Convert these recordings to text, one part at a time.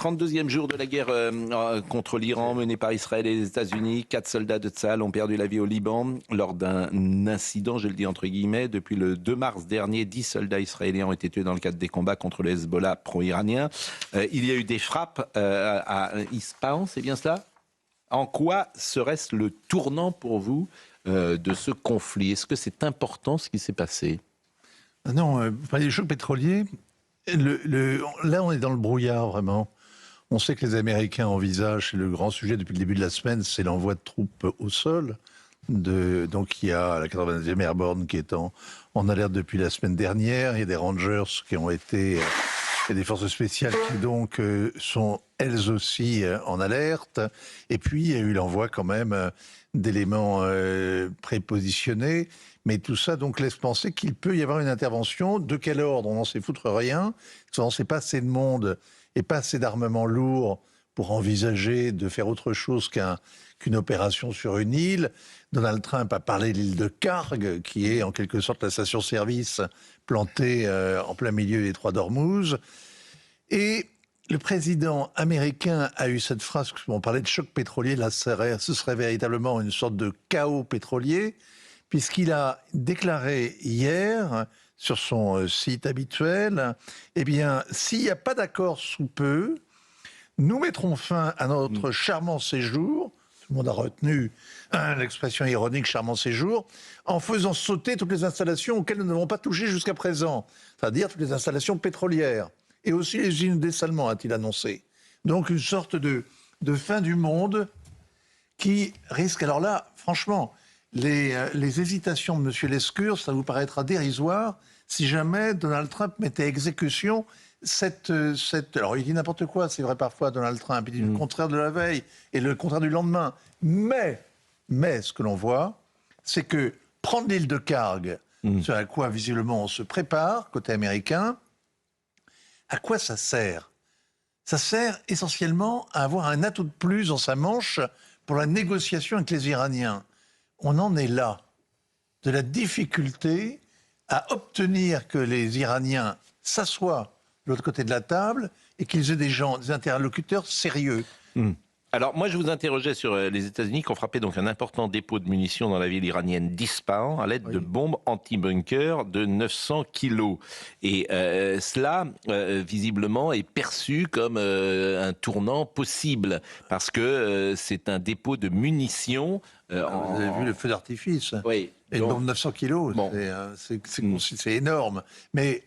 32e jour de la guerre contre l'Iran menée par Israël et les États-Unis. 4 soldats de Tsahal ont perdu la vie au Liban lors d'un incident, je le dis entre guillemets. Depuis le 2 mars dernier, 10 soldats israéliens ont été tués dans le cadre des combats contre le Hezbollah pro-iranien. Il y a eu des frappes à Ispahan, c'est bien cela ? En quoi serait-ce le tournant pour vous de ce conflit ? Est-ce que c'est important ce qui s'est passé ? Non, vous parlez des chocs pétroliers. Là, on est dans le brouillard, vraiment. On sait que les Américains envisagent, c'est le grand sujet depuis le début de la semaine, c'est l'envoi de troupes au sol. Donc il y a la 92e Airborne qui est en alerte depuis la semaine dernière. Il y a des Rangers qui ont été... Il y a des forces spéciales qui donc sont elles aussi en alerte. Et puis il y a eu l'envoi quand même d'éléments prépositionnés. Mais tout ça donc laisse penser qu'il peut y avoir une intervention. De quel ordre ? On n'en sait foutre rien. On ne sait pas assez de monde et pas assez d'armement lourd pour envisager de faire autre chose qu'une opération sur une île. Donald Trump a parlé de l'île de Karg, qui est en quelque sorte la station-service plantée en plein milieu des trois d'Ormuz. Et le président américain a eu cette phrase, on parlait de choc pétrolier, là ce serait véritablement une sorte de chaos pétrolier, puisqu'il a déclaré hier sur son site habituel, eh bien, s'il n'y a pas d'accord sous peu, nous mettrons fin à notre charmant séjour, tout le monde a retenu l'expression ironique charmant séjour, en faisant sauter toutes les installations auxquelles nous n'avons pas touché jusqu'à présent, c'est-à-dire toutes les installations pétrolières, et aussi les usines de dessalement, a-t-il annoncé. Donc une sorte de fin du monde qui risque, alors là, franchement, les hésitations de M. Lescure, ça vous paraîtra dérisoire si jamais Donald Trump mettait à exécution cette... Alors, il dit n'importe quoi, c'est vrai parfois, Donald Trump. Il dit le contraire de la veille et le contraire du lendemain. Mais ce que l'on voit, c'est que prendre l'île de Karg, ce à quoi visiblement on se prépare, côté américain, à quoi ça sert ? Ça sert essentiellement à avoir un atout de plus dans sa manche pour la négociation avec les Iraniens. On en est là, de la difficulté à obtenir que les Iraniens s'assoient de l'autre côté de la table et qu'ils aient des interlocuteurs sérieux. Alors moi je vous interrogeais sur les États-Unis qui ont frappé donc un important dépôt de munitions dans la ville iranienne d'Ispahan à l'aide de bombes anti-bunker de 900 kilos. Et cela visiblement est perçu comme un tournant possible parce que c'est un dépôt de munitions. Vous avez vu le feu d'artifice. Oui. Et donc, 900 kilos, c'est énorme. Mais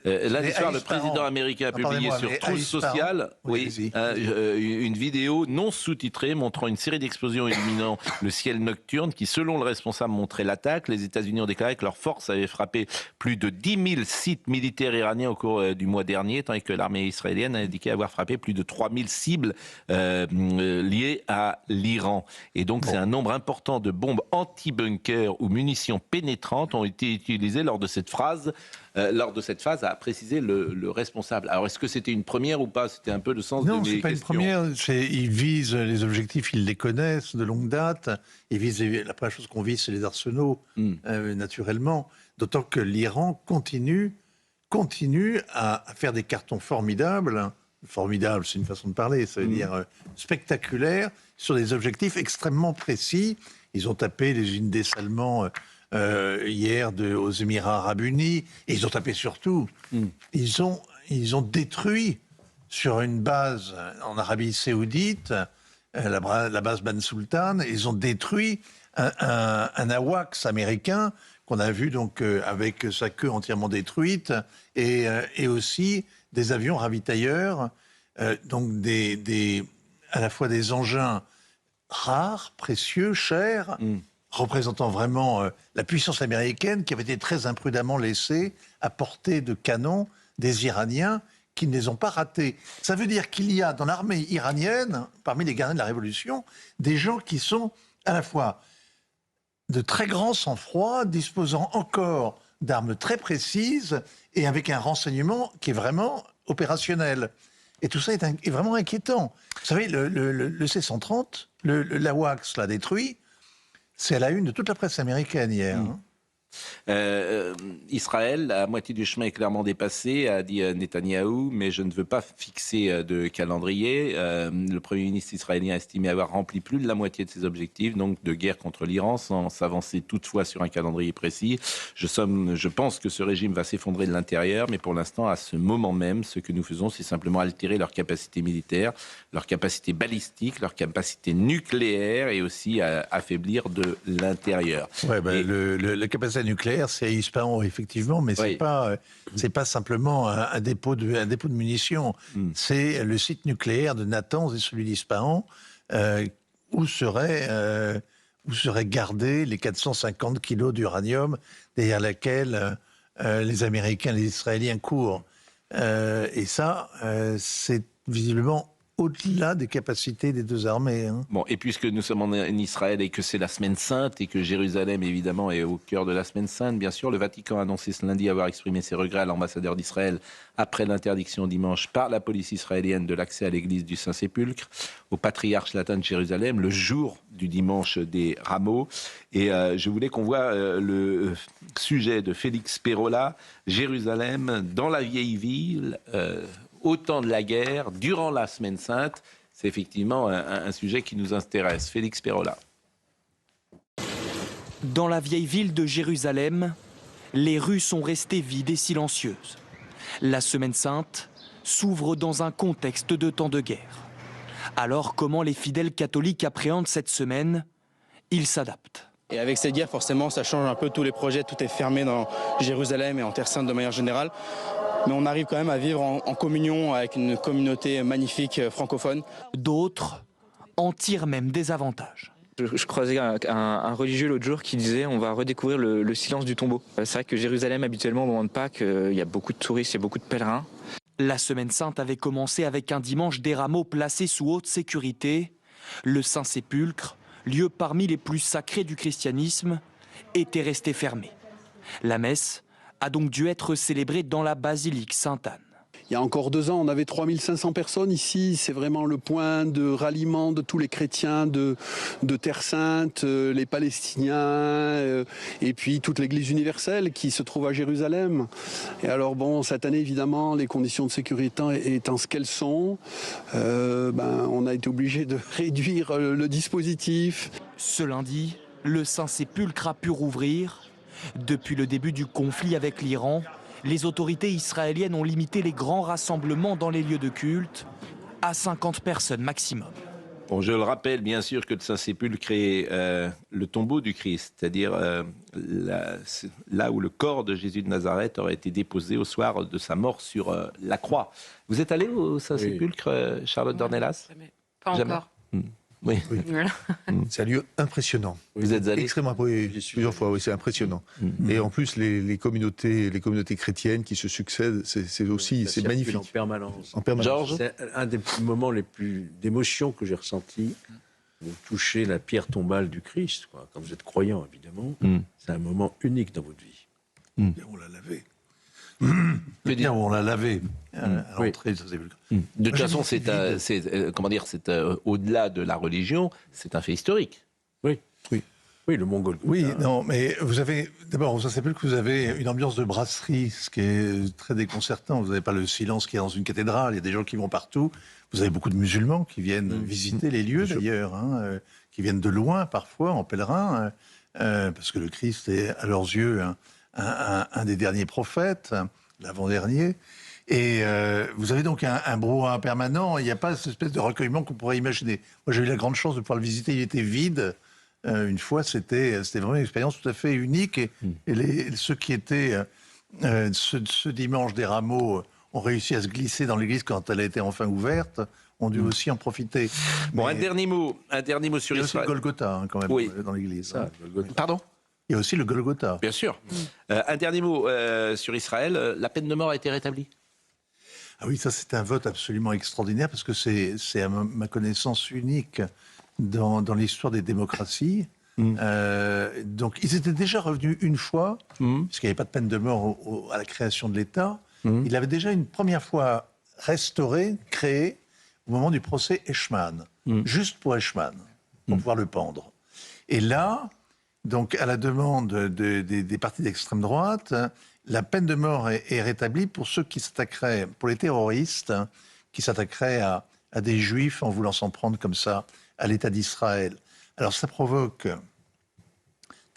lundi soir, le président américain a publié sur Truth Social une vidéo non sous-titrée montrant une série d'explosions illuminant le ciel nocturne qui, selon le responsable, montrait l'attaque. Les États-Unis ont déclaré que leurs forces avaient frappé plus de 10 000 sites militaires iraniens au cours du mois dernier, tandis que l'armée israélienne a indiqué avoir frappé plus de 3 000 cibles liées à l'Iran. Et donc, c'est un nombre important de bombes anti-bunker ou munitions pénétrantes ont été utilisées lors de cette phase, a précisé le responsable. Alors, est-ce que c'était une première ou pas ? C'était un peu le sens de mes questions. Non, c'est pas une première. Ils visent les objectifs, ils les connaissent de longue date. Ils visent, la première chose qu'on vise, c'est les arsenaux, naturellement. D'autant que l'Iran continue à faire des cartons formidables. Formidable, c'est une façon de parler, ça veut dire spectaculaire, sur des objectifs extrêmement précis. Ils ont tapé les usines de dessalement hier aux Émirats Arabes Unis, et ils ont tapé surtout. Ils ont détruit sur une base en Arabie Saoudite, la base Ben Sultan, ils ont détruit un AWACS américain qu'on a vu donc avec sa queue entièrement détruite, et aussi des avions ravitailleurs, donc à la fois des engins rares, précieux, chers, représentant vraiment la puissance américaine qui avait été très imprudemment laissée à portée de canon des Iraniens qui ne les ont pas ratés. Ça veut dire qu'il y a dans l'armée iranienne, parmi les gardiens de la Révolution, des gens qui sont à la fois de très grand sang-froid, disposant encore d'armes très précises et avec un renseignement qui est vraiment opérationnel. Et tout ça est vraiment inquiétant. Vous savez, le C-130, l'AWACS l'a détruit, c'est à la une de toute la presse américaine hier. Israël, la moitié du chemin est clairement dépassé, a dit Netanyahou, mais je ne veux pas fixer de calendrier. Le Premier ministre israélien a estimé avoir rempli plus de la moitié de ses objectifs, donc de guerre contre l'Iran, sans s'avancer toutefois sur un calendrier précis. Je pense que ce régime va s'effondrer de l'intérieur, mais pour l'instant, à ce moment même, ce que nous faisons, c'est simplement altérer leur capacité militaire, leur capacité balistique, leur capacité nucléaire et aussi affaiblir de l'intérieur. Ouais, la capacité nucléaire, c'est Ispahan, effectivement, mais c'est pas simplement un dépôt de munitions. C'est le site nucléaire de Natanz et celui d'Ispahan, où seraient gardés les 450 kilos d'uranium derrière laquelle les Américains et les Israéliens courent. Et ça, c'est visiblement au-delà des capacités des deux armées. Bon, et puisque nous sommes en Israël et que c'est la semaine sainte et que Jérusalem, évidemment, est au cœur de la semaine sainte, bien sûr, le Vatican a annoncé ce lundi avoir exprimé ses regrets à l'ambassadeur d'Israël après l'interdiction dimanche par la police israélienne de l'accès à l'église du Saint-Sépulcre, au patriarche latin de Jérusalem, le jour du dimanche des Rameaux. Et je voulais qu'on voit le sujet de Félix Pérola, Jérusalem, dans la vieille ville, au temps de la guerre, durant la Semaine Sainte. C'est effectivement un sujet qui nous intéresse. Félix Pérola. Dans la vieille ville de Jérusalem, les rues sont restées vides et silencieuses. La Semaine Sainte s'ouvre dans un contexte de temps de guerre. Alors, comment les fidèles catholiques appréhendent cette semaine? Ils s'adaptent. Et avec cette guerre, forcément, ça change un peu tous les projets. Tout est fermé dans Jérusalem et en Terre Sainte de manière générale. Mais on arrive quand même à vivre en communion avec une communauté magnifique francophone. D'autres en tirent même des avantages. Je croisais un religieux l'autre jour qui disait on va redécouvrir le silence du tombeau. C'est vrai que Jérusalem, habituellement, au moment de Pâques, il y a beaucoup de touristes, il y a beaucoup de pèlerins. La Semaine Sainte avait commencé avec un dimanche des Rameaux placé sous haute sécurité. Le Saint-Sépulcre, lieu parmi les plus sacrés du christianisme, était resté fermé. La messe a donc dû être célébrée dans la basilique Sainte-Anne. Il y a encore 2 ans, on avait 3500 personnes ici. C'est vraiment le point de ralliement de tous les chrétiens de Terre Sainte, les Palestiniens, et puis toute l'Église universelle qui se trouve à Jérusalem. Et alors bon, cette année, évidemment, les conditions de sécurité étant ce qu'elles sont, on a été obligé de réduire le dispositif. Ce lundi, le Saint-Sépulcre a pu rouvrir. Depuis le début du conflit avec l'Iran, les autorités israéliennes ont limité les grands rassemblements dans les lieux de culte à 50 personnes maximum. Bon, je le rappelle, bien sûr, que le Saint-Sépulcre est le tombeau du Christ, c'est-à-dire là où le corps de Jésus de Nazareth aurait été déposé au soir de sa mort sur la croix. Vous êtes allé au Saint-Sépulcre, Charlotte Dornelas? Pas Jamais. encore. Oui. Voilà. C'est un lieu impressionnant. Vous êtes allé? Extrêmement, oui, plusieurs fois, oui, c'est impressionnant. Et en plus, les communautés chrétiennes qui se succèdent, c'est aussi, c'est magnifique. En permanence. Georges? C'est un des moments les plus d'émotion que j'ai ressenti. Vous touchez la pierre tombale du Christ, quoi. Quand vous êtes croyant, évidemment. C'est un moment unique dans votre vie. On l'a lavé. On l'a lavé à l'entrée de Saint-Sépulcre. De toute façon, c'est au-delà de la religion, c'est un fait historique. Oui, le Mongol. Oui, non, mais vous avez, d'abord, au Saint-Sépulcre, vous avez une ambiance de brasserie, ce qui est très déconcertant. Vous n'avez pas le silence qu'il y a dans une cathédrale, il y a des gens qui vont partout. Vous avez beaucoup de musulmans qui viennent visiter les lieux, d'ailleurs, qui viennent de loin, parfois, en pèlerin, parce que le Christ est, à leurs yeux, un des derniers prophètes, l'avant-dernier. Et vous avez donc un brouhaha permanent. Il n'y a pas cette espèce de recueillement qu'on pourrait imaginer. Moi, j'ai eu la grande chance de pouvoir le visiter. Il était vide. Une fois, c'était vraiment une expérience tout à fait unique. Et ceux qui étaient ce dimanche des Rameaux ont réussi à se glisser dans l'église quand elle a été enfin ouverte, ont dû aussi en profiter. Bon, un dernier mot sur Israël. Il y a aussi le Golgotha, quand même, dans l'église. Pardon ? Il y a aussi le Golgotha. Bien sûr. Un dernier mot sur Israël. La peine de mort a été rétablie. Ah oui, ça c'est un vote absolument extraordinaire parce que c'est à ma connaissance unique dans l'histoire des démocraties. Donc ils étaient déjà revenus une fois, puisqu'il n'y avait pas de peine de mort à la création de l'État. Il avait déjà une première fois restauré, créé, au moment du procès Eichmann, juste pour Eichmann, pour pouvoir le pendre. Et là, donc à la demande des partis d'extrême droite, la peine de mort est rétablie pour ceux qui s'attaqueraient, pour les terroristes, qui s'attaqueraient à des juifs en voulant s'en prendre comme ça à l'État d'Israël. Alors ça provoque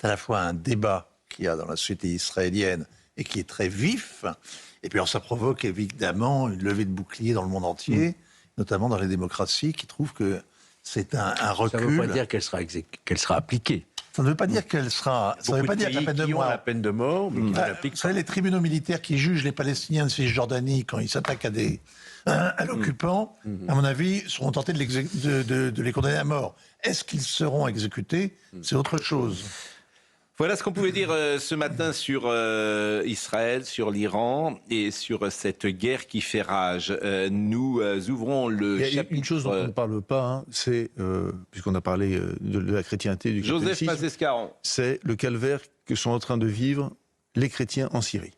à la fois un débat qu'il y a dans la société israélienne et qui est très vif, et puis alors ça provoque évidemment une levée de boucliers dans le monde entier, notamment dans les démocraties qui trouvent que c'est un recul. Ça ne veut pas dire qu'elle sera appliquée. Ça ne veut pas dire qu'elle sera. Ça ne veut pas dire que la peine de mort, mais qui ne l'appliquent pas. Vous savez, les tribunaux militaires qui jugent les Palestiniens de Cisjordanie quand ils s'attaquent à l'occupant, à mon avis, seront tentés de les condamner à mort. Est-ce qu'ils seront exécutés? C'est autre chose. Voilà ce qu'on pouvait dire ce matin sur Israël, sur l'Iran et sur cette guerre qui fait rage. Nous ouvrons le chapitre... Une chose dont on ne parle pas, hein, c'est, puisqu'on a parlé de la chrétienté, du Joseph catholicisme, Mazescaron. c'est le calvaire que sont en train de vivre les chrétiens en Syrie.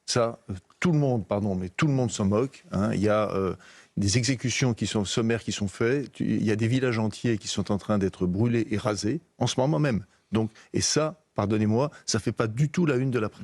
Ça, tout le monde, mais tout le monde s'en moque. Hein. Il y a des exécutions sommaires qui sont faites. Il y a des villages entiers qui sont en train d'être brûlés et rasés en ce moment même. Donc, et ça, pardonnez-moi, ça ne fait pas du tout la une de la presse.